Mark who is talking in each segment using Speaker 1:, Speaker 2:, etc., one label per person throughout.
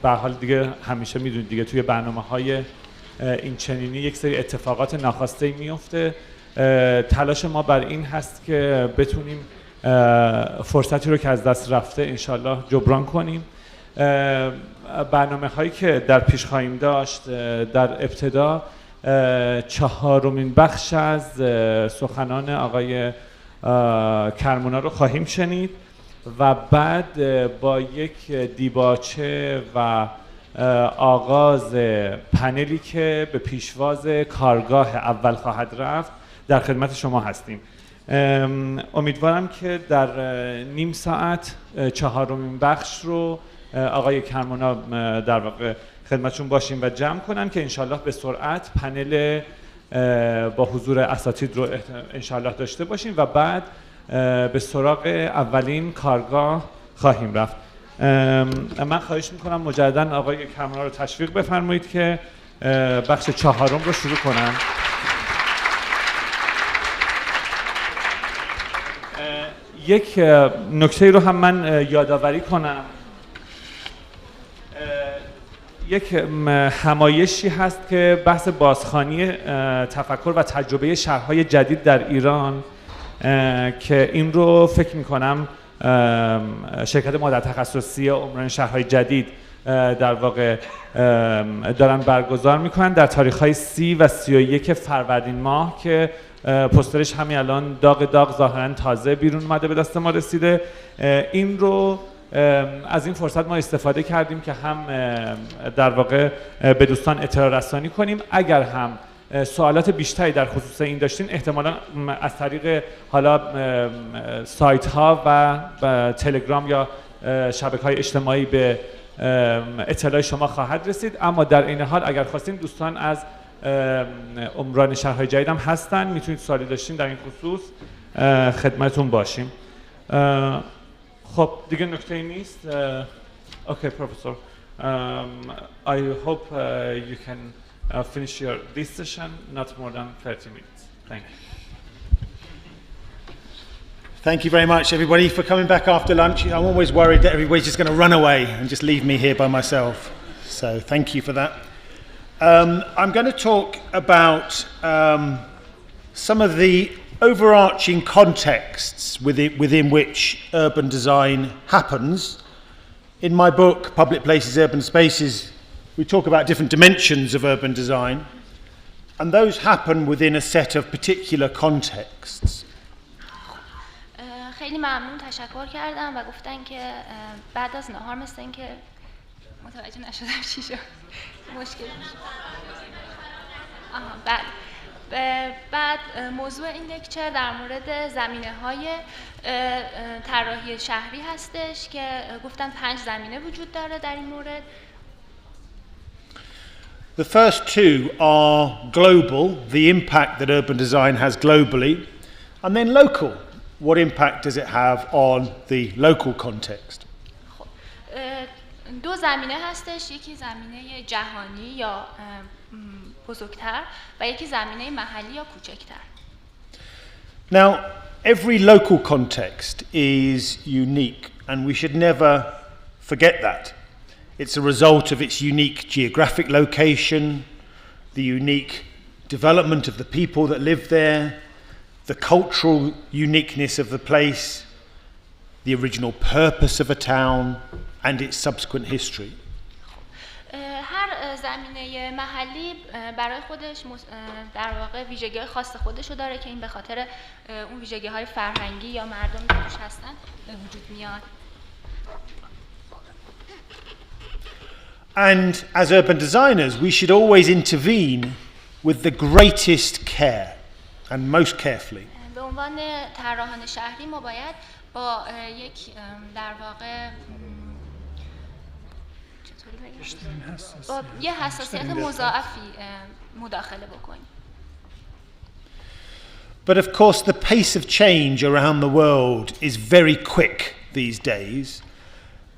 Speaker 1: به حال دیگه همیشه میدونید دیگه توی برنامه‌های این چنینی یک سری اتفاقات ناخواسته میفته. تلاش ما بر این هست که بتونیم فرصتی رو که از دست رفته انشالله جبران کنیم. برنامه هایی که در پیش خواهیم داشت، در ابتدا چهارمین بخش از سخنان آقای کرمونا رو خواهیم شنید و بعد با یک دیباچه و آغاز پنلی که به پیشواز کارگاه اول خواهد رفت در خدمت شما هستیم. امیدوارم که در نیم ساعت چهارمین بخش رو آقای کرمونا در واقع خدمتشون باشیم و جمع کنن که انشالله به سرعت پنل با حضور اساتید رو انشالله داشته باشیم و بعد به سراغ اولین کارگاه خواهیم رفت. من خواهش میکنم مجددا آقای کرمونا رو تشویق بفرمایید که بخش چهارم رو شروع کنن. یک نکته رو هم من یادآوری کنم. یک همایشی هست که بحث بازخوانی تفکر و تجربه شهرهای جدید در ایران که این رو فکر میکنم شرکت مدیریت تخصصی عمران شهرهای جدید در واقع دارن برگزار میکنن در تاریخ‌های 30 و 31 فروردین ماه که پوسترش همین الان داغ ظاهراً تازه بیرون اومده به دست ما رسیده. این رو از این فرصت ما استفاده کردیم که هم در واقع به دوستان اطلاع رسانی کنیم. اگر هم سوالات بیشتری در خصوص این داشتین احتمالاً از طریق حالا سایت ها و تلگرام یا شبکه‌های اجتماعی به اطلاع شما خواهد رسید. اما در این حال اگر خواستین دوستان از عمران شهرهای جدید هم هستن، میتونید سوالی داشتین در این خصوص خدمتون باشیم. خب دیگه نکته نیست. Okay, Professor. I hope you can finish this session not more than 30 minutes. Thank you.
Speaker 2: Thank you very much, everybody, for coming back after lunch. I'm always worried that everybody's just going to run away and just leave me here by myself. So thank you for that. I'm going to talk about some of the overarching contexts within which urban design happens. In my book, Public Places, Urban Spaces, we talk about different dimensions of urban design, and those happen within a set of particular contexts.
Speaker 3: خیلی ممنون، تشکر کردم و گفتن که بعد از نهار مثل این که متوجه نشدم چی شد. مشکل میشه. بعد موضوع این لکچر در مورد زمینه‌های طراحی شهری هستش که گفتن 5 زمینه وجود داره در این مورد.
Speaker 2: The first two are global, the impact that urban design has globally, and then local. What impact does it have on the local context?
Speaker 3: دو زمینه هستش، یکی زمینه جهانی یا بزرگتر و یکی زمینه محلی یا کوچکتر.
Speaker 2: Now, every local context is unique, and we should never forget that. It's a result of its unique geographic location, the unique development of the people that live there, the cultural uniqueness of the place, the original purpose of a town, and its subsequent history.
Speaker 3: هر زمینه محلی برای خودش در واقع ویژگی‌های خاص خودش رو داره که این به خاطر اون ویژگی‌های فرهنگی یا مردمی که توش هستن به وجود میاد.
Speaker 2: And as urban designers, we should always intervene with the greatest care and most carefully.
Speaker 3: به عنوان طراحان شهری ما باید با یک در واقع با یه حساسیت مضاعفی مداخله بکنیم.
Speaker 2: But of course the pace of change around the world is very quick these days,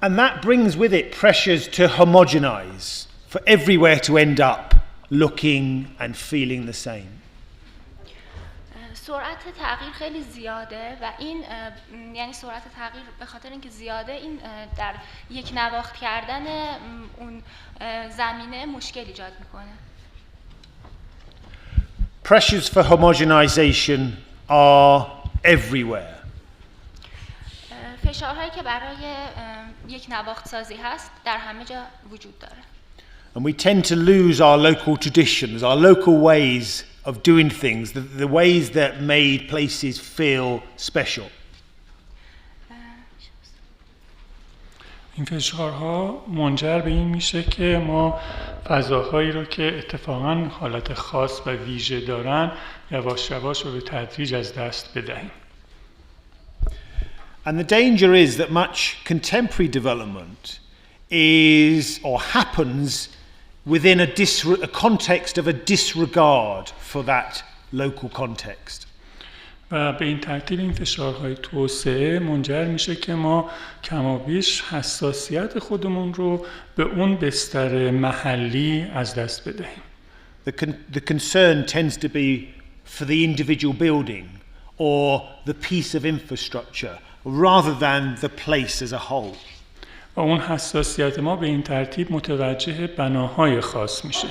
Speaker 2: and that brings with it pressures to homogenize, for everywhere to end up looking and feeling the same.
Speaker 3: سرعت تغییر خیلی زیاده و این یعنی سرعت تغییر به خاطر اینکه زیاده این در یک نواخت کردن اون زمینه مشکل ایجاد میکنه.
Speaker 2: Pressures for homogenization are everywhere.
Speaker 3: فشارهایی که برای یک نواخت سازی هست در همه جا وجود داره.
Speaker 2: And we tend to lose our local traditions, our local ways of doing things, the ways that made places feel special.
Speaker 4: این فشارها منجر به این میشه که ما فضاهایی رو که اتفاقاً حالت خاص و ویژه دارن یواش یواش و به تدریج از دست بدهیم.
Speaker 2: And the danger is that much contemporary development is or happens within a context of a disregard for that local context.
Speaker 4: و به این ترتیب این فشارهای توسعه منجر میشه که ما کمابیش حساسیت خودمون رو به اون بستر محلی از دست بدهیم.
Speaker 2: The concern tends to be for the individual building or the piece of infrastructure rather than the place as a whole.
Speaker 4: و اون حساسیت ما به این ترتیب متوجه بناهای خاص میشه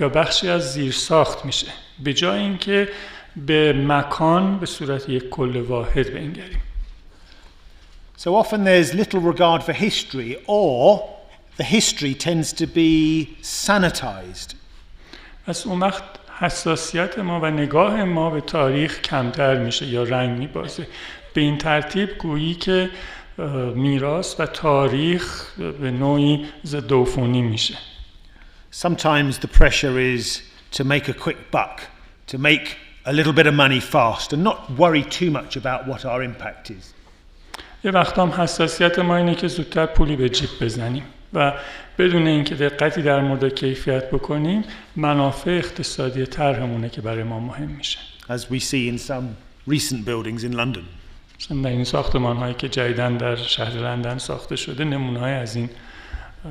Speaker 4: یا بخشی از زیرساخت میشه به جای اینکه به مکان به صورت یک کل واحد بنگریم.
Speaker 2: So often there's little regard for history or the history tends to be sanitized.
Speaker 4: پس اون وقت حساسیت ما و نگاه ما به تاریخ کمتر میشه یا رنگ میبازه. به این ترتیب گویی که میراث و تاریخ به نوعی ضدعفونی میشه.
Speaker 2: Sometimes the pressure is to make a quick buck, to make a little bit of money fast and not worry too much about what our impact is.
Speaker 4: یه وقت هم حساسیت ما اینه که زودتر پولی به جیب بزنیم و بدون اینکه دقتی در مورد کیفیت بکنیم منافع اقتصادی طرحمونه که برای ما مهم میشه.
Speaker 2: As we see in some recent buildings in London.
Speaker 4: مثلا در این ساختمان هایی که جدیداً در شهر لندن ساخته شده نمونه های از این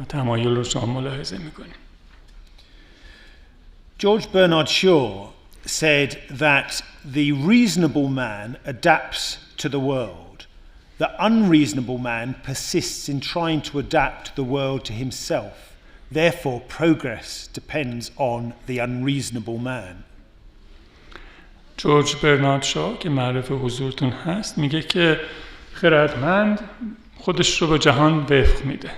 Speaker 4: تمایل رو شما ملاحظه میکنیم.
Speaker 2: George Bernard Shaw said that the reasonable man adapts to the world. The unreasonable man persists in trying to adapt the world to himself. Therefore, progress depends on the unreasonable man.
Speaker 4: جورج برنارد شا که معروف حضورتون هست میگه که خردمند خودش رو به جهان وفق میده.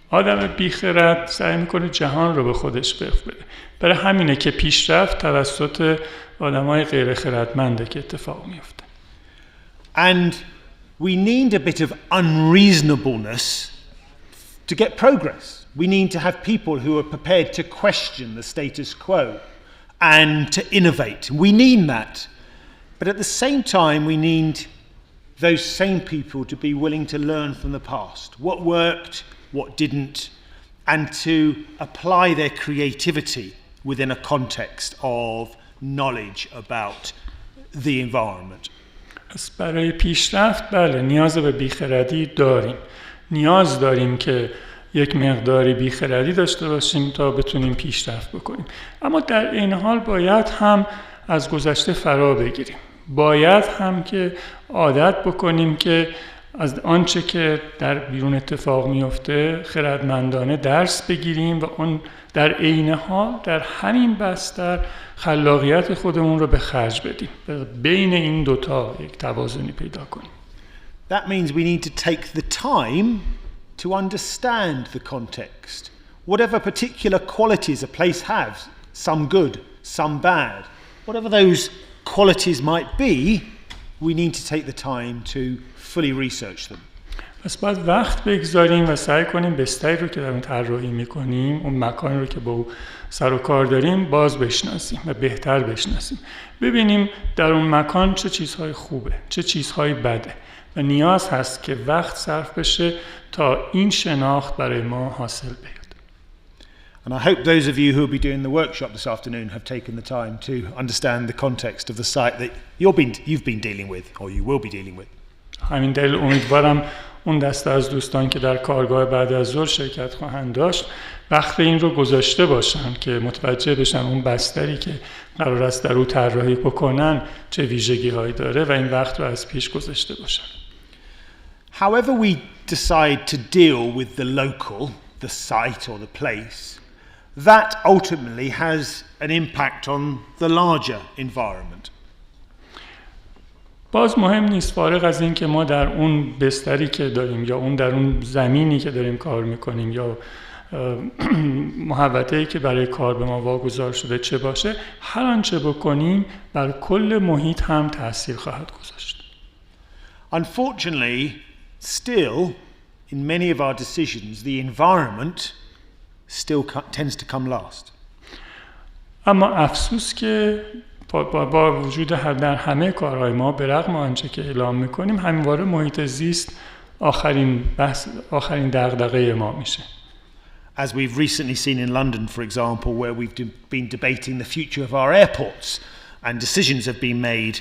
Speaker 4: آدم بیخرد سعی میکنه جهان رو به خودش وفق بده. برای همینه که پیشرفت توسط آدمای غیر خردمنده که اتفاق میفته.
Speaker 2: And we need a bit of unreasonableness to get progress. We need to have people who are prepared to question the status quo and to innovate. We need that. But at the same time, we need those same people to be willing to learn from the past. What worked, what didn't, and to apply their creativity within a context of knowledge about the environment.
Speaker 4: پس برای پیشرفت بله نیاز به بیخردی داریم. نیاز داریم که یک مقداری بیخردی داشته باشیم تا بتونیم پیشرفت بکنیم. اما در این حال باید هم از گذشته فرا بگیریم. باید هم که عادت بکنیم که از آنچه که در بیرون اتفاق میفته خردمندانه درس بگیریم و اون در عین حال در همین بستر خلاقیت خودمون رو به خرج بدیم. بین این دوتا یک توازنی پیدا کنیم.
Speaker 2: That means we need to take the time to understand the context. Whatever particular qualities a place has, some good, some bad, whatever those qualities might be, we need to take the time to fully research them.
Speaker 4: پس باید وقت بگذاریم و سعی کنیم بستری رو که در اون طراحی می‌کنیم، اون مکانی رو که با او سر و کار داریم باز بشناسیم و بهتر بشناسیم. ببینیم در اون مکان چه چیزهای خوبه، چه چیزهای بده و نیاز هست که وقت صرف بشه تا این شناخت برای ما حاصل بیاد.
Speaker 2: And I hope those of you who will be doing the workshop this afternoon have taken the time to understand the context of the site that you've been dealing with or you will be dealing with.
Speaker 4: همین دلیل امیدوارم اون دسته از دوستان که در کارگاه بعد از ظهر شرکت خواهند داشت وقت این رو گذاشته باشن که متوجه بشن اون بستری که قرار است در او طراحی بکنن چه ویژگی هایی داره و این وقت رو از پیش گذاشته باشن.
Speaker 2: However we decide to deal with the local, the site or the place, that ultimately has an impact on the larger environment.
Speaker 4: باز مهم نیست فارغ از این که ما در اون بستری که داریم یا اون در اون زمینی که داریم کار میکنیم یا محوطه‌ای که برای کار به ما واگذار شده چه باشه، هر آنچه بکنیم بر کل محیط هم تأثیر خواهد گذاشت.
Speaker 2: Unfortunately, still in many of our decisions the environment still tends to come last.
Speaker 4: اما افسوس که با وجود در همه کارهای ما به رغم آنچه که اعلام میکنیم همواره محیط زیست آخرین دغدغه ما میشه.
Speaker 2: As we've recently seen in London, for example, where we've been debating the future of our airports and decisions have been made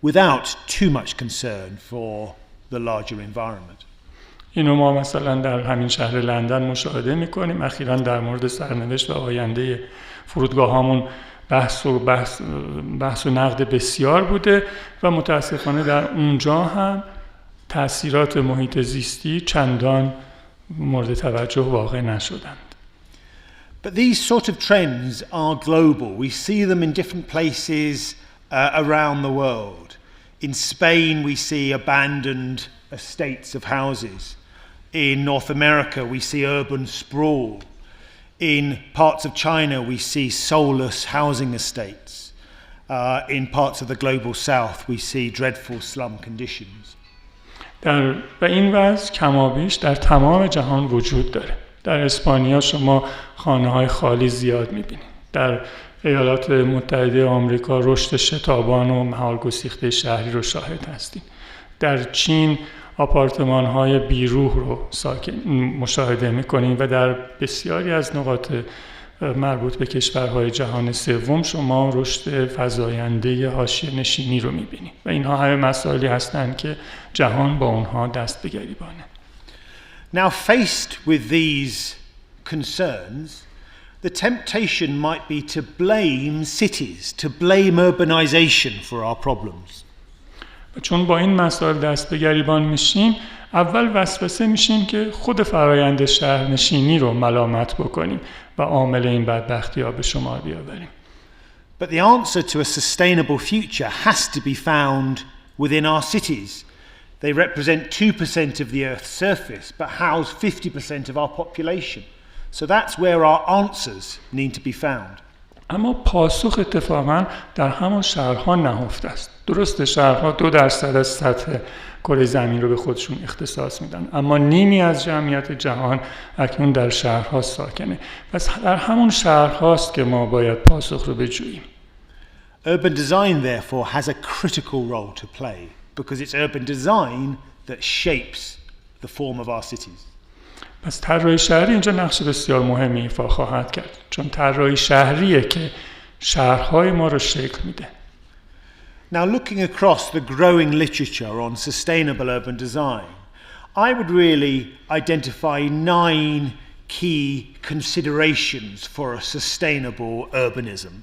Speaker 2: without too much concern for the larger environment.
Speaker 4: اینو ما مثلا در همین شهر لندن مشاهده میکنیم. اخیراً در مورد سرنوشت و آینده فرودگاهامون بحث و نقد بسیار بوده و متاسفانه در اونجا هم تأثیرات محیط زیستی چندان مورد توجه واقع نشدند.
Speaker 2: But these sort of trends are global. We see them in different places around the world. In Spain we see abandoned estates of houses. In North America we see urban sprawl. In parts of China we see soulless housing estates. In parts of the global south we see dreadful slum conditions.
Speaker 4: و این وضع کمابیش در تمام جهان وجود داره. در اسپانیا شما خانه‌های خالی زیاد می‌بینید. در ایالات متحده آمریکا رشد شتابان و مهارگسیخته شهری رو شاهد هستیم. در چین آپارتمان‌های بیروح رو مشاهده می‌کنیم و در بسیاری از نقاط مربوط به کشورهای جهان سوم شما رشد فزاینده حاشیه نشینی رو می‌بینید و اینها همه مسائلی هستند که جهان با اونها دست به گریبانه.
Speaker 2: Now faced with these concerns, the temptation might be to blame cities, to blame urbanization for our problems.
Speaker 4: چون با این مسائل دست به گریبان میشیم، اول وسوسه میشیم که خود فرایند شهرنشینی رو ملامت بکنیم و عامل این بدبختی‌ها به شمار بیاوریم.
Speaker 2: But the answer to a sustainable future has to be found within our cities. They represent 2% of the Earth's surface, but house 50% of our population. So that's where our answers need to be found.
Speaker 4: اما پاسخ اتفاقاً در همان شهرها نهفته است. درسته شهرها 2% از سطح کره زمین رو به خودشون اختصاص میدن، اما نیمی از جمعیت جهان اکنون در شهرها ساکنه. پس در همون شهرهاست که ما باید پاسخ رو بجوییم.
Speaker 2: Urban design therefore has a critical role to play because it's urban design that shapes the form of our cities.
Speaker 4: پس طراحی شهری اینجا نقش بسیار مهمی ایفا خواهد کرد، چون طراحی شهریه که شهرهای ما رو شکل میده.
Speaker 2: Now looking across the growing literature on sustainable urban design, I would really identify 9 key considerations for a sustainable urbanism.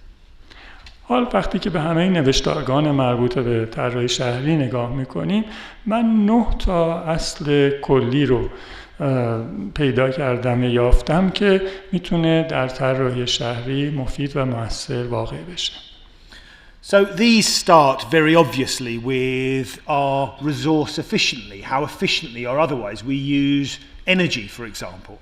Speaker 4: حال وقتی که به همه نوشتارگان مربوط به طراحی شهری نگاه میکنیم، من 9 تا اصل کلی رو پیدا کردم یافتم که میتونه در طراحی شهری مفید و مؤثر واقع بشه.
Speaker 2: So these start very obviously with our resource efficiently, how efficiently or otherwise we use energy, for example.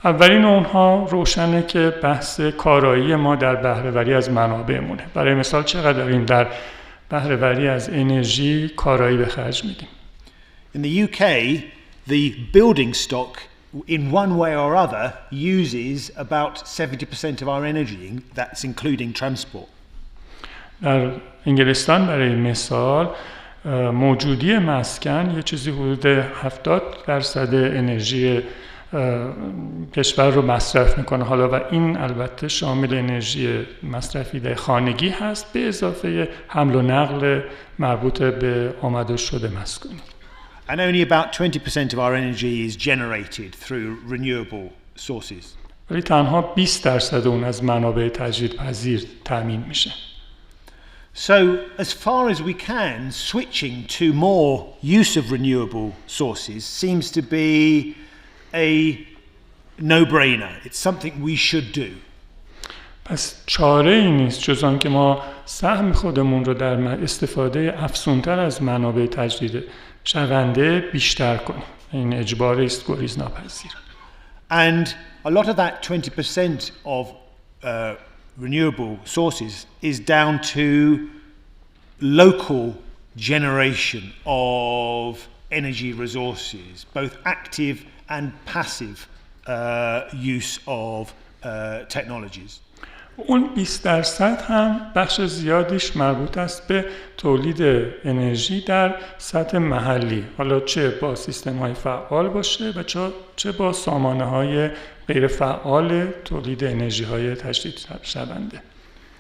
Speaker 4: اولین اونها روشنه که بحث کارایی ما در بهره‌وری از منابعمونه. برای مثال چقدر داریم در بهره‌وری از انرژی کارایی به خرج میدیم.
Speaker 2: In the UK, the building stock in one way or other uses about 70% of our energy. That's including transport.
Speaker 4: در انگلستان برای مثال موجودی مسکن یه چیزی حدود 70% انرژی کشور رو مصرف میکنه. حالا و این البته شامل انرژی مصرفی در خانگی هست به اضافه حمل و نقل مربوط به آمد و شد مسکونی.
Speaker 2: And only about 20% of our energy is generated through renewable sources.
Speaker 4: ولی تنها 20% اون از منابع تجدیدپذیر تامین میشه.
Speaker 2: So, as far as we can, switching to more use of renewable sources seems to be a no-brainer. It's something we should do.
Speaker 4: پس چاره ای نیست جز آن که ما سهم خودمون رو در استفاده افزونتر از منابع تجدید شونده بیشتر کنیم. این اجباری است گریز ناپذیر.
Speaker 2: And a lot of that 20% of renewable sources is down to local generation of energy resources, both active and passive use of technologies.
Speaker 4: اون 20% هم بخش زیادیش مربوط است به تولید انرژی در سطح محلی، حالا چه با سیستم‌های فعال باشه و چه با سامانه‌های غیر فعال تولید انرژی‌های تجدید شونده.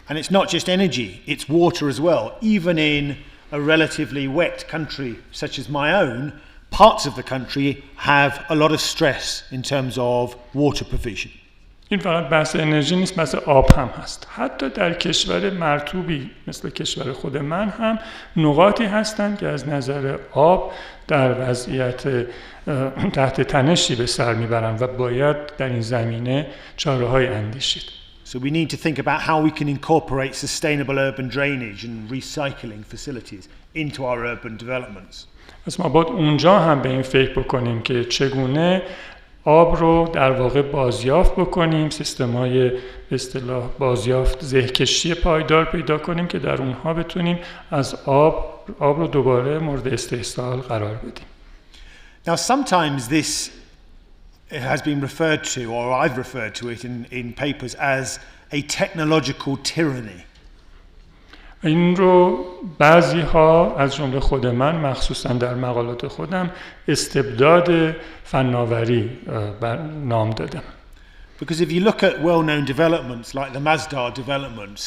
Speaker 2: And it's not just energy, it's water as well. Even in a relatively wet country such as my own, parts of the country have a lot of stress in terms of water provision.
Speaker 4: این فقط بحث انرژی نیست، بحث آب هم هست. حتی در کشور مرطوبی مثل کشور خود من هم نقاطی هستند که از نظر آب در وضعیت تحت تنشی به سر میبرند و باید در این زمینه چاره‌های اندیشید.
Speaker 2: So we need to think about how we can incorporate sustainable urban drainage and recycling facilities into our urban developments.
Speaker 4: پس ما باید اونجا هم به این فکر بکنیم که چگونه آب رو در واقع بازیافت بکنیم، سیستم‌های به اصطلاح بازیافت زهکشی پایدار پیدا کنیم که در اونها بتونیم از آب رو دوباره مورد استحصال قرار بدیم.
Speaker 2: Now sometimes this has been referred to, or I've referred to it in papers as a technological tyranny.
Speaker 4: این رو بعضی ها از جمله خود من مخصوصا در مقالات خودم استبداد فناوری نام دادم.
Speaker 2: Because if you look at well-known developments like the Masdar development,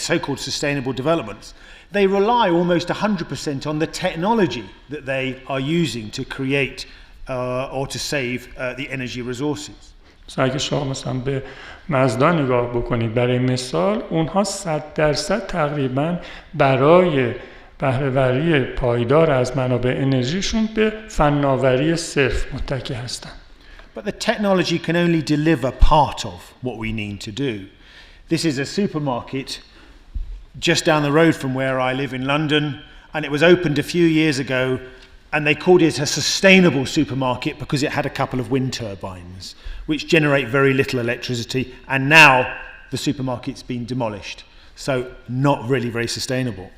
Speaker 2: so-called sustainable developments, they rely almost 100% on the technology that they are using to create or to save the energy resources.
Speaker 4: اگه شما مثلا به مزدا نگاه بکنید برای مثال، اونها 100% تقریبا برای بهره‌وری پایدار از منابع انرژیشون به فناوری صرف متکی هستند.
Speaker 2: But the technology can only deliver part of what we need to do. This is a supermarket just down the road from where I live in London, and it was opened a few years ago, and they called it a sustainable supermarket because it had a couple of wind turbines, which generate very little electricity, and now the supermarket's been demolished. So not really very sustainable.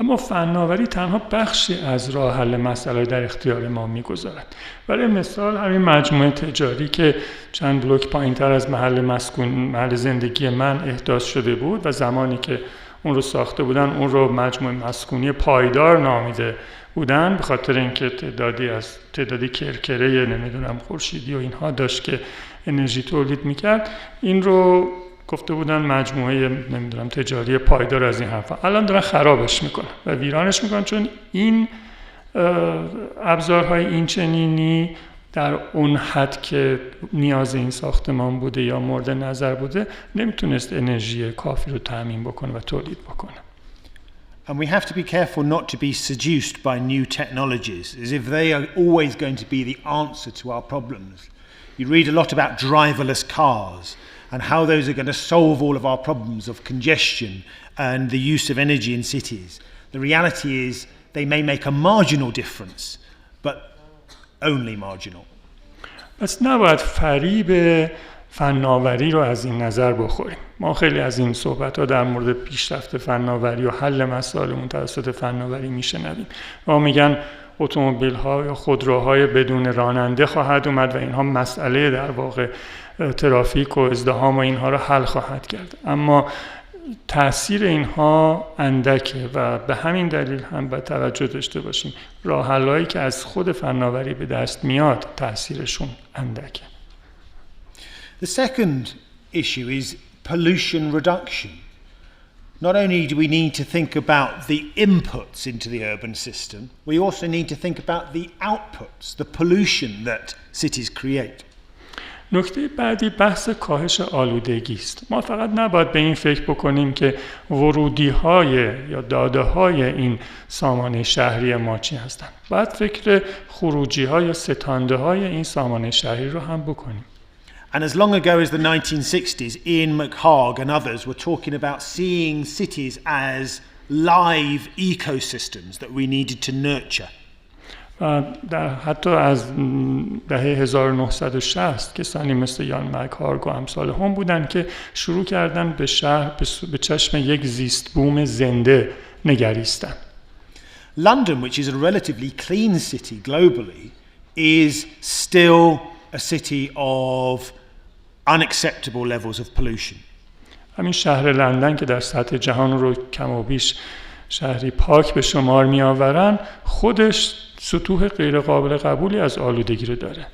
Speaker 4: اما فناوری تنها بخشی از راه حل مسئله در اختیار ما میگذارد. برای مثال همین مجموعه تجاری که چند بلوک پایینتر از محل زندگی من احداث شده بود و زمانی که اون رو ساخته بودن اون رو مجموعه مسکونی پایدار نامیده بودن، به خاطر اینکه تعدادی کرکره نمیدونم خورشیدی و اینها داشت که انرژی تولید میکرد، این رو گفته بودن مجموعه نمیدونم تجاری پایدار از این حرفا. الان دارن خرابش میکنن و ویرانش میکنن، چون این ابزارهای این چنینی در اون حد که نیاز این ساختمان بوده یا مورد نظر بوده نمیتونست انرژی کافی رو تامین بکنه و تولید بکنه.
Speaker 2: And we have to be careful not to be seduced by new technologies, as if they are always going to be the answer to our problems. You read a lot about driverless cars and how those are going to solve all of our problems of congestion and the use of energy in cities. The reality is they may make a marginal difference, but only marginal.
Speaker 4: پس نباید فریب فناوری رو از این نظر بخوریم. ما خیلی از این صحبت‌ها در مورد پیشرفت فناوری و حل مسائل توسط فناوری میشنویم. ما میگن اتومبیل‌ها یا خودروهای بدون راننده خواهد اومد و اینها مسئله در واقع ترافیک و ازدحام و اینها رو حل خواهد کرد. اما تأثیر اینها اندکه و به همین دلیل هم باید توجه داشته باشیم. راه حل‌هایی که از خود فناوری به دست میاد تأثیرشون اندکه.
Speaker 2: The second issue is pollution reduction. not only do we need to think about the inputs into the urban system, we also need to think about the outputs, the pollution that cities create.
Speaker 4: نکته بعدی بحث کاهش آلودگی است. ما فقط نباید به این فکر بکنیم که ورودی‌های یا داده‌های این سامانه شهری ما چی هستند. باید فکر خروجی‌ها یا ستانده‌های این سامانه شهری رو هم بکنیم.
Speaker 2: And as long ago as the 1960s, Ian McHarg and others were talking about seeing cities as live ecosystems that we needed to nurture.
Speaker 4: حتی از دهه 1960 کسانی مثل یان مک‌هارگ و امثال هم بودن که شروع کردن به شهر به چشم یک زیست بوم زنده نگریستن.
Speaker 2: London, which is a relatively clean city globally, is still a city of unacceptable levels of pollution.
Speaker 4: همین شهر لندن که در سطح جهان رو کم و بیش شهری پاک به شمار می آورن، خودش سطوح غیر قابل قبولی از آلودگی رو داره.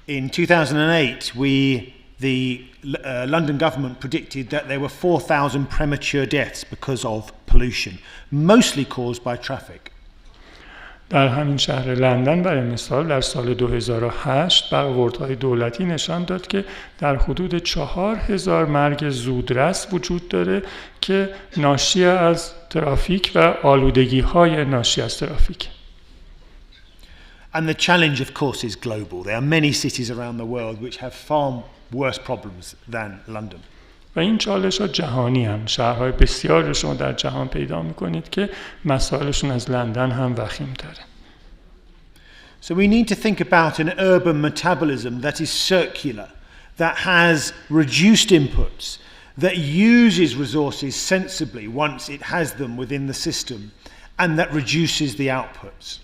Speaker 2: In 2008, the London government predicted that there were 4,000 premature deaths because of pollution, mostly caused by traffic.
Speaker 4: در همین شهر لندن برای مثال در سال 2008 برآوردهای دولتی نشان داد که در حدود 4,000 مرگ زودرس وجود داره که ناشی از ترافیک و آلودگی‌های ناشی از ترافیک.
Speaker 2: And the challenge, of course, is global. There are many cities around the world which have far worse problems than London.
Speaker 4: و این چالش‌ها جهانی هم. شهرهای بسیاری شما در جهان پیدا می‌کنید که مسائلشون از لندن هم وخیم‌تره.
Speaker 2: So we need to think about an urban metabolism that is circular, that has reduced inputs, that uses resources sensibly once it has them within the system, and that reduces the outputs.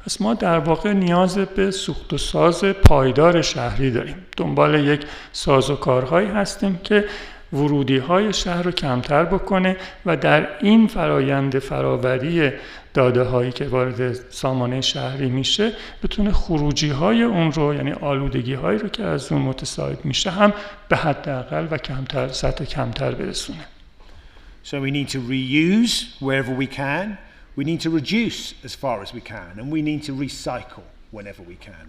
Speaker 4: پس ما در واقع نیاز به سوخت و ساز پایدار شهری داریم. دنبال یک سازوکارهایی هستیم که ورودی‌های شهر رو کمتر بکنه و در این فرایند فراوری داده‌هایی که وارد سامانه شهری میشه بتونه خروجی‌های اون رو، یعنی آلودگی‌هایی رو که از اون متساعد میشه هم به حداقل و کمتر، سطح کمتر برسونه.
Speaker 2: So we need to reuse wherever we can. We need to reduce as far as we can, and we need to recycle whenever we can.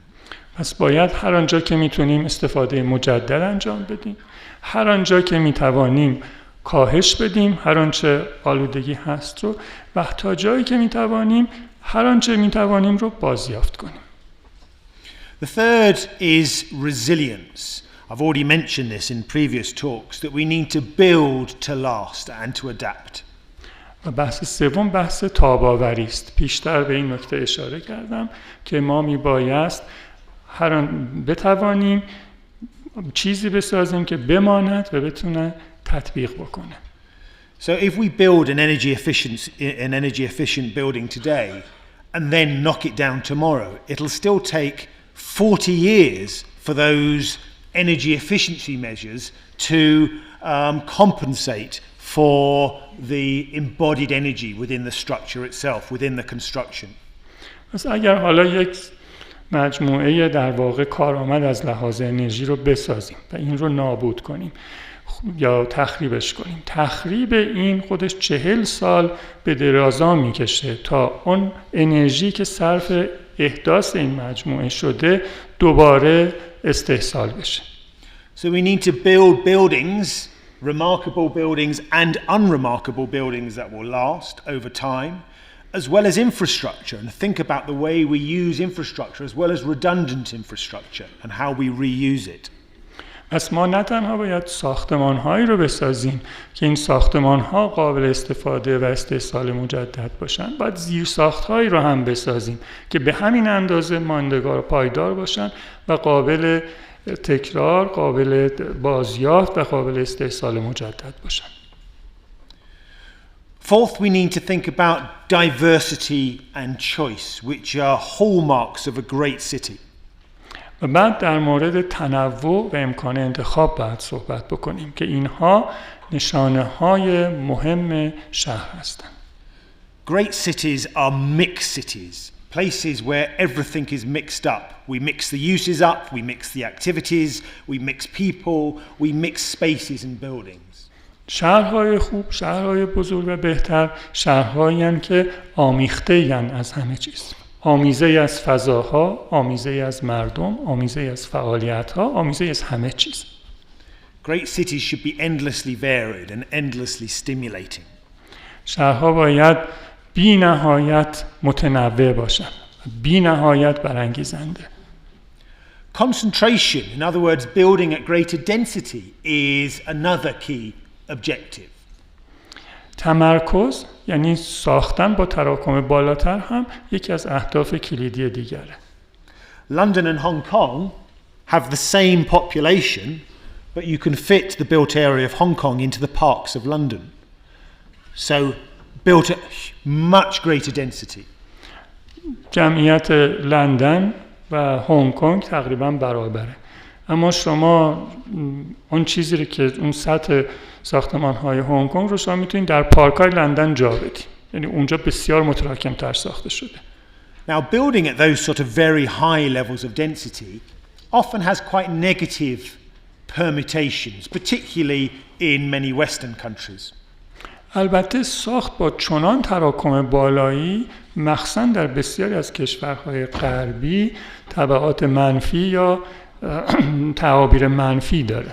Speaker 4: پس باید هر آنجا که میتونیم استفاده مجدد انجام بدیم، هر آنجا که میتوانیم کاهش بدیم هر آنچه آلودگی هست رو، و تا جایی که میتوانیم هر آنچه میتوانیم رو بازیافت کنیم.
Speaker 2: The third is resilience. I've already mentioned this in previous talks, that we need to build to last and to adapt.
Speaker 4: و بحث سوم بحث تاب‌آوری است. پیشتر به این نکته اشاره کردم که ما میبایست هر آن بتوانیم چیزی بسازیم که بماند و بتونه تطبیق بکنه.
Speaker 2: So if we build an energy efficient building today and then knock it down tomorrow, it'll still take 40 years for those energy efficiency measures to compensate for the embodied energy within the structure itself, within the construction.
Speaker 4: پس اگر حالا یک مجموعه در واقع کارآمد از لحاظ انرژی رو بسازیم و این رو نابود کنیم یا تخریبش کنیم، تخریب این خودش 40 سال به درازا میکشه تا اون انرژی که صرف احداث این مجموعه شده دوباره استحصال بشه.
Speaker 2: So we need to build buildings, remarkable buildings and unremarkable buildings that will last over time, as well as infrastructure, and think about the way we use infrastructure as well as redundant infrastructure and how we reuse it.
Speaker 4: پس ما نه تنها باید ساختمان‌هایی رو بسازیم که این ساختمان‌ها قابل استفاده و استحصال مجدد باشن، باید زیرساخت‌هایی رو هم بسازیم که به همین اندازه ماندگار و پایدار باشن و قابل تکرار، قابل بازیافت و قابل استحصال مجدد باشن.
Speaker 2: Fourth, we need to think about diversity and choice, which are hallmarks of a great city.
Speaker 4: و بعد در مورد تنوع و امکان انتخاب باید صحبت بکنیم که اینها نشانه‌های مهم شهر هستند.
Speaker 2: Great cities are mixed cities, places where everything is mixed up. We mix the uses up, we mix the activities, we mix people, we mix spaces and buildings.
Speaker 4: شهرهای خوب، شهرهای بزرگ و بهتر، شهرهایی هستند که آمیخته اند از همه چیز. آمیزه از فضاها، آمیزه از مردم، آمیزه از فعالیت‌ها، آمیزه از همه چیز.
Speaker 2: Great cities should be endlessly varied and endlessly stimulating.
Speaker 4: شهرها باید بی نهایت متنوع باشند، بی نهایت برانگیزنده.
Speaker 2: Concentration, in other words, building at greater density, is another key objective.
Speaker 4: تمرکز یعنی ساختن با تراکم بالاتر هم یکی از اهداف کلیدی دیگره.
Speaker 2: London and Hong Kong have the same population, but you can fit the built area of Hong Kong into the parks of London. So built at much greater density.
Speaker 4: جمعیت لندن و هنگ کنگ تقریبا برابره، اما شما اون چیزی رو که اون سطح ساختمان‌های هنگ کنگ رو شما میتونید در پارک‌های لندن جا بدید، یعنی اونجا بسیار متراکم‌تر ساخته شده.
Speaker 2: Now building at those sort of very high levels of density often has quite negative permutations, particularly in many Western countries.
Speaker 4: البته ساخت با چنان تراکم بالایی مخصوصاً در بسیاری از کشورهای غربی تبعات منفی یا تعابیر منفی داره.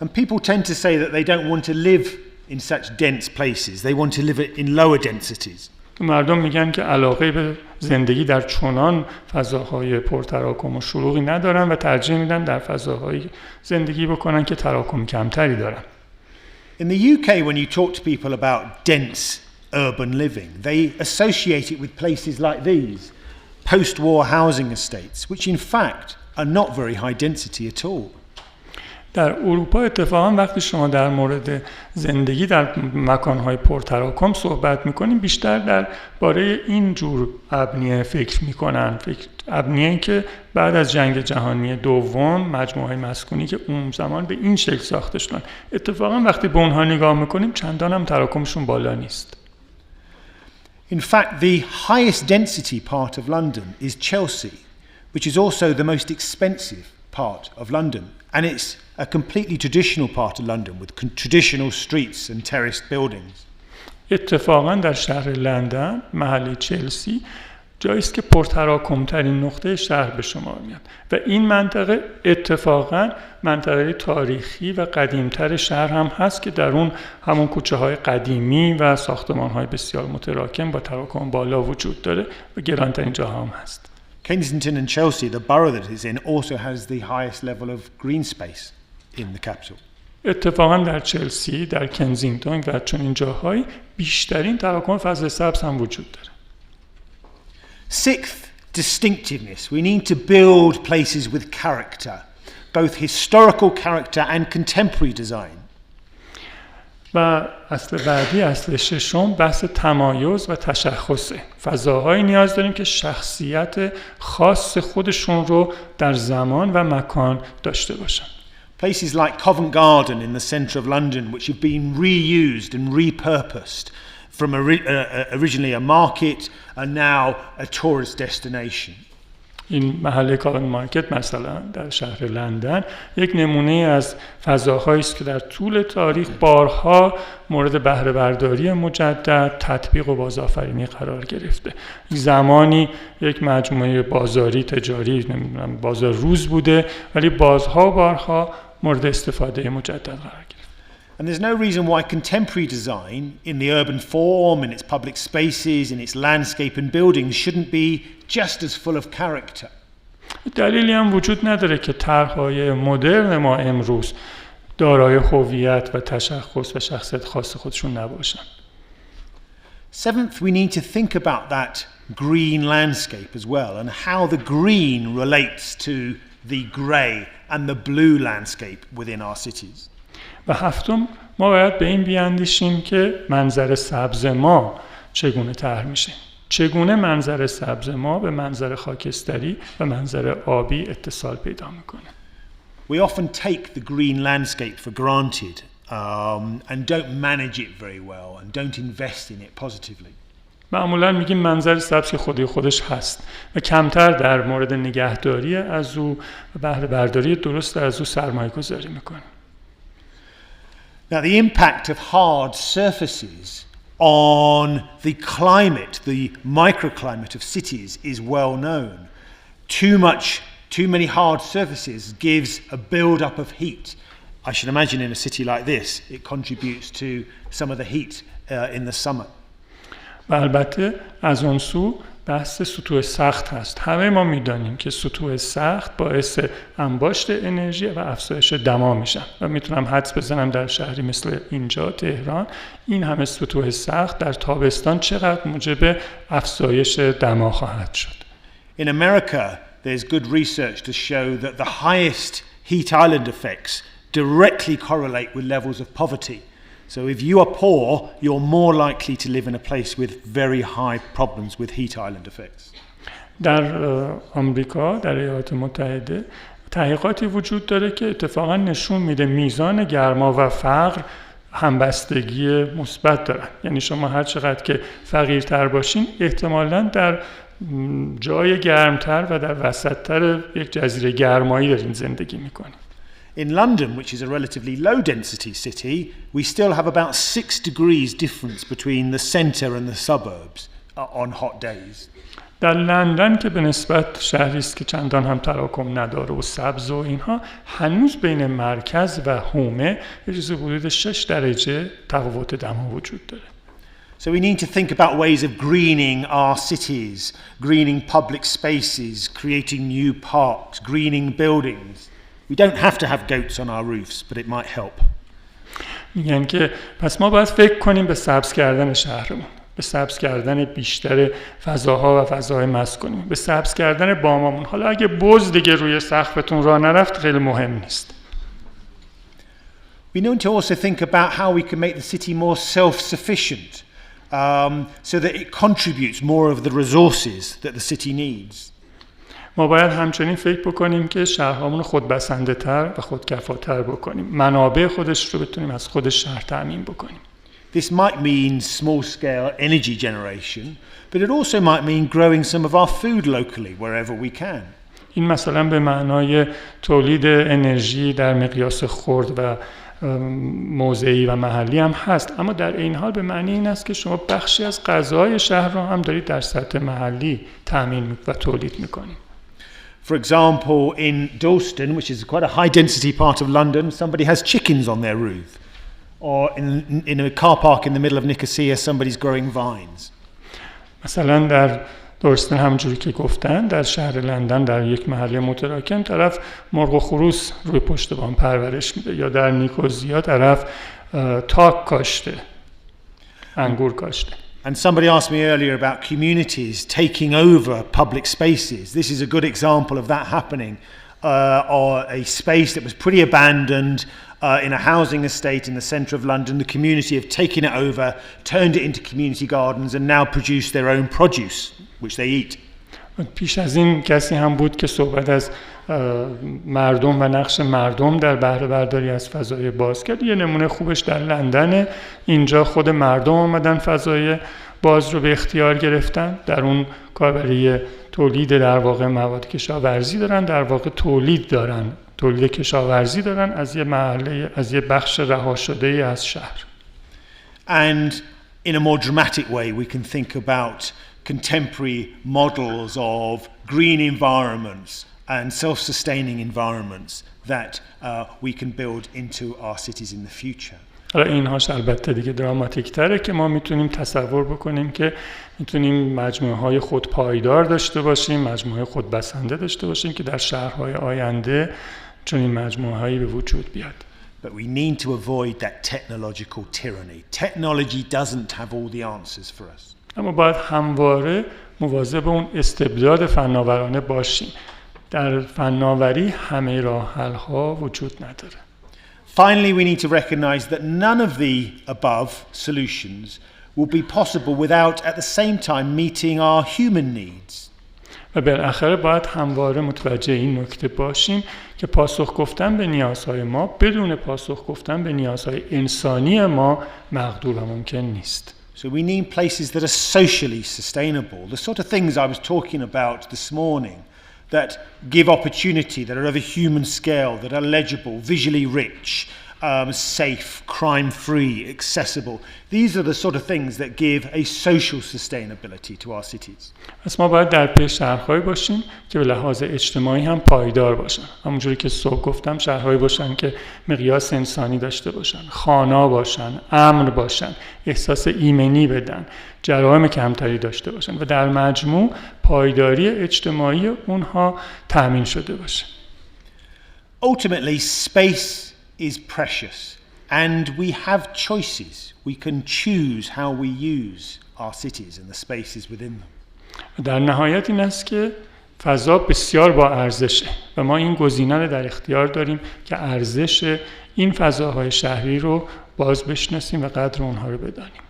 Speaker 2: And people tend to say that they don't want to live in such dense places. They want to live in lower densities.
Speaker 4: مردم میگن که علاقه به زندگی در چنان فضاهای پرتراکم و شلوغی ندارن و ترجیح میدن در فضاهای زندگی بکنن که تراکم کمتری دارن.
Speaker 2: In the UK, when you talk to people about dense urban living, they associate it with places like these, post-war housing estates, which in fact are not very high density at all.
Speaker 4: در اروپا اتفاقا وقتی شما در مورد زندگی در مکانهای پرتراکم صحبت میکنیم بیشتر در باره این جور ابنیه فکر میکنن، ابنیه‌ای که بعد از جنگ جهانی دوم مجموعه مسکونی که اون زمان به این شکل ساخته شدن. اتفاقا وقتی به اونها نگاه میکنیم چندان هم تراکمشون بالا نیست.
Speaker 2: In fact, the highest density part of London is Chelsea, which is also the most expensive part of London. And it's a completely traditional part of London with traditional streets and terraced buildings.
Speaker 4: اتفاقا در شهر لندن محله چلسی جایی است که پرتراکم‌ترین نقطه شهر به شمار میاد و این منطقه اتفاقا منطقه تاریخی و قدیمتر شهر هم هست که در اون همون کوچه‌های قدیمی و ساختمان‌های بسیار متراکم با تراکم بالا وجود داره و گرانترین جاها هم هست.
Speaker 2: Kensington and Chelsea, the borough that it's in, also has the highest level of green space in the capital.
Speaker 4: اتفاقا در چلسی، در کنزینگتون و چنین جاهایی بیشترین تراکم فضای سبز هم وجود داره.
Speaker 2: Sixth, distinctiveness. We need to build places with character, both historical character and contemporary design.
Speaker 4: و اصل بعدی، اصل ششم، بحث تمایز و تشخصه. فضاهایی نیاز داریم که شخصیت خاص خودشون رو در زمان و مکان داشته باشن.
Speaker 2: Places like Covent Garden in the centre of London, which have been reused and repurposed from originally a market and now a tourist destination.
Speaker 4: این محله کاون مارکت مثلا در شهر لندن یک نمونه از فضاهایی است که در طول تاریخ بارها مورد بهره برداری مجدد، تطبیق و بازآفرینی قرار گرفته. زمانی یک مجموعه بازاری تجاری، نمیدونم بازار روز بوده، ولی بارها مورد استفاده مجدد قرار گرفته.
Speaker 2: And there's no reason why contemporary design in the urban form, in its public spaces, in its landscape and buildings shouldn't be just as full of character.
Speaker 4: دلیلی هم وجود نداره که طرح‌های مدرن ما امروز دارای هویت و تشخص و شخصیت خاص خودشون نباشن.
Speaker 2: Seventh, we need to think about that green landscape as well and how the green relates to the grey and the blue landscape within our cities.
Speaker 4: و هفتم، ما باید به این بیاندیشیم که منظر سبز ما چگونه طرح میشه. چگونه منظر سبز ما به منظر خاکستری و منظر آبی اتصال پیدا میکنه.
Speaker 2: We often take the green landscape for granted and don't manage it very well and don't invest in it positively.
Speaker 4: معمولا میگیم منظر سبز که خودش هست و کمتر در مورد نگهداری از او و بهره برداری درست از او سرمایه گذاری میکنیم.
Speaker 2: Now, the impact of hard surfaces on the climate, the microclimate of cities, is well known. Too many hard surfaces gives a build-up of heat. I should imagine in a city like this, it contributes to some of the heat in the summer.
Speaker 4: و البته از اون سو بحث سطوح سخت هست. همه ما میدانیم که سطوح سخت باعث انباشت انرژی و افزایش دما میشن و میتونم حدس بزنم در شهری مثل اینجا تهران این همه سطوح سخت در تابستان چقدر موجب افزایش دما خواهد شد.
Speaker 2: In America, there's good research to show that the highest heat island effects directly correlate with levels of poverty. So if you are poor, you're more likely to live in a place with very high problems with heat island effects.
Speaker 4: در آمریکا، در ایالات متحده، تحقیقاتی وجود داره که اتفاقا نشون میده میزان گرما و فقر همبستگی مثبت دارن. یعنی شما هر چقدر که فقیرتر باشین، احتمالاً در جای گرمتر و در وسطتر یک جزیره گرمایی دارین زندگی میکنین.
Speaker 2: In London, which is a relatively low density city, we still have about 6 degrees difference between the centre and the suburbs on hot days.
Speaker 4: در لندن که به نسبت شهری است که چندان هم تراکم نداره و سبز و اینها، هنوز بین مرکز و حومه یه چیزی حدود 6 درجه تفاوت دما وجود داره.
Speaker 2: So we need to think about ways of greening our cities, greening public spaces, creating new parks, greening buildings. We don't have to have goats on our roofs, but it might help.
Speaker 4: میگن که پس ما باید فکر کنیم به سبز کردن شهرمون، به سبز کردن بیشتر فضاها و فضاهای مسکونی، به سبز کردن بامامون. حالا اگه بز دیگه روی سقفتون راه نرفت خیلی مهم نیست.
Speaker 2: We need to also think about how we can make the city more self-sufficient, so that it contributes more of the resources that the city needs.
Speaker 4: ما باید همچنین فکر بکنیم که شهرهامون خودبسنده تر و خودکفاتر بکنیم. منابع خودش رو بتونیم از خود شهر تامین بکنیم.
Speaker 2: This might mean small-scale energy generation, but it also might mean growing some of our food locally wherever we can.
Speaker 4: این مثلا به معنای تولید انرژی در مقیاس خرد و موضعی و محلی هم هست، اما در این حال به معنی این است که شما بخشی از غذای شهر رو هم دارید در سطح محلی تامین و تولید میکنید.
Speaker 2: For example, in Dalston, which is quite a high-density part of London, somebody has chickens on their roof. Or in a car park in the middle of Nicosia, somebody's growing vines.
Speaker 4: مثلا در دورستن همونجوری که گفتن در شهر لندن در یک محله متراکم طرف مرغ و خروس روی پشت بام پرورش میده، یا در نیکوزیا طرف تاک کاشته، انگور کاشته.
Speaker 2: And somebody asked me earlier about communities taking over public spaces. This is a good example of that happening. Or a space that was pretty abandoned in a housing estate in the centre of London. The community have taken it over, turned it into community gardens and now produce their own produce, which they eat.
Speaker 4: پیش از این کسی هم بود که صحبت از مردم و نقش مردم در بهره برداری از فضای باز کرد. یه نمونه خوبش در لندن، اینجا خود مردم آمدن فضای باز رو به اختیار گرفتن، در اون کاربری تولید در واقع مواد کشاورزی دارن، در واقع تولید کشاورزی دارن از یه محله، از یه بخش رها شده از شهر.
Speaker 2: And in a more dramatic way we can think about contemporary models of green environments and self-sustaining environments that we can build into our cities in the future.
Speaker 4: حالا اینهاش البته دیگه دراماتیک تره که ما میتونیم تصور بکنیم که میتونیم مجموعه های خودپایدار داشته باشیم، مجموعه خودبسنده داشته باشیم که در شهرهای آینده چنین مجموعه هایی به وجود بیاد.
Speaker 2: But we need to avoid that technological tyranny. Technology doesn't have all the answers for us.
Speaker 4: اما باید همواره مواظب اون استبداد فناورانه باشیم. در فناوری همه راه حل ها وجود نداره.
Speaker 2: Finally, we need to recognize that none of the above solutions will be possible without at the same time meeting our human needs.
Speaker 4: و بالاخره باید همواره متوجه این نکته باشیم که پاسخ گفتن به نیازهای ما بدون پاسخ گفتن به نیازهای انسانی ما مقدور و ممکن نیست.
Speaker 2: So we need places that are socially sustainable, the sort of things I was talking about this morning, that give opportunity, that are of a human scale, that are legible, visually rich, safe, crime-free, accessible. These are the sort of things that give a social sustainability to our cities.
Speaker 4: پس ما باید در پی شهرهایی باشیم که به لحاظ اجتماعی هم پایدار باشن. همونجوری که صبح گفتم شهرهایی باشن که مقیاس انسانی داشته باشن، خانا باشن، امن باشن، احساس ایمنی بدن، جرائم کمتری داشته باشن و در مجموع پایداری اجتماعی اونها تامین شده باشه.
Speaker 2: Ultimately, space is precious and we have choices. We can choose how we use our cities and the spaces within them.
Speaker 4: در نهایت این است که فضا بسیار با ارزشه و ما این گزینه رو در اختیار داریم که ارزش این فضاهای شهری رو باز بشناسیم و قدر اونها رو بدانیم.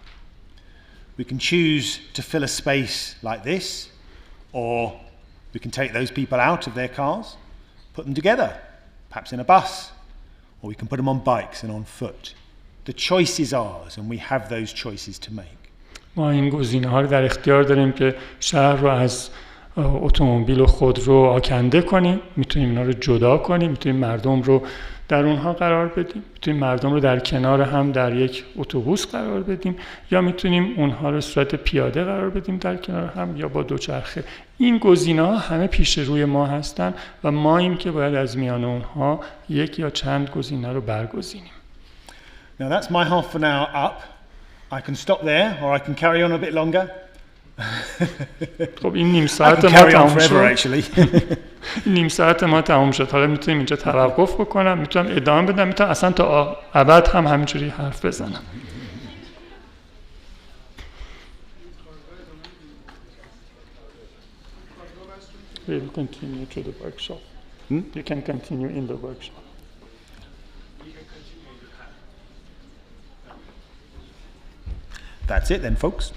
Speaker 2: We can choose to fill a space like this, or we can take those people out of their cars, put them together, perhaps in a bus, or we can put them on bikes and on foot. The choice is ours and we have those choices to make.
Speaker 4: ما این گزینه‌ها رو در اختیار داریم که شهر رو از اتومبیل و خودرو آکنده کنیم، میتونیم اینا رو جدا کنیم، میتونیم مردم رو در اونها قرار بدیم، میتونیم مردم رو در کنار هم در یک اتوبوس قرار بدیم یا میتونیم اونها رو صورت پیاده قرار بدیم در کنار هم یا با دوچرخه. این گزینه‌ها همه پیش روی ما هستن و ما این که باید از میان اونها یک یا چند گزینه رو برگزینیم.
Speaker 2: Now that's my half an hour up. I can stop there or I can carry on a bit longer.
Speaker 4: خب این نیم ساعت ما تموم شد. نیم ساعت ما تموم شد. حالا میتونیم اینجا توقف بکنم، میتونم ادامه بدم، میتونم اصلا تا ابد هم همینجوری حرف بزنم. We will continue to the workshop. You can continue in the workshop.
Speaker 2: That's it then, folks.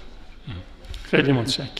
Speaker 4: خیلی متشکرم.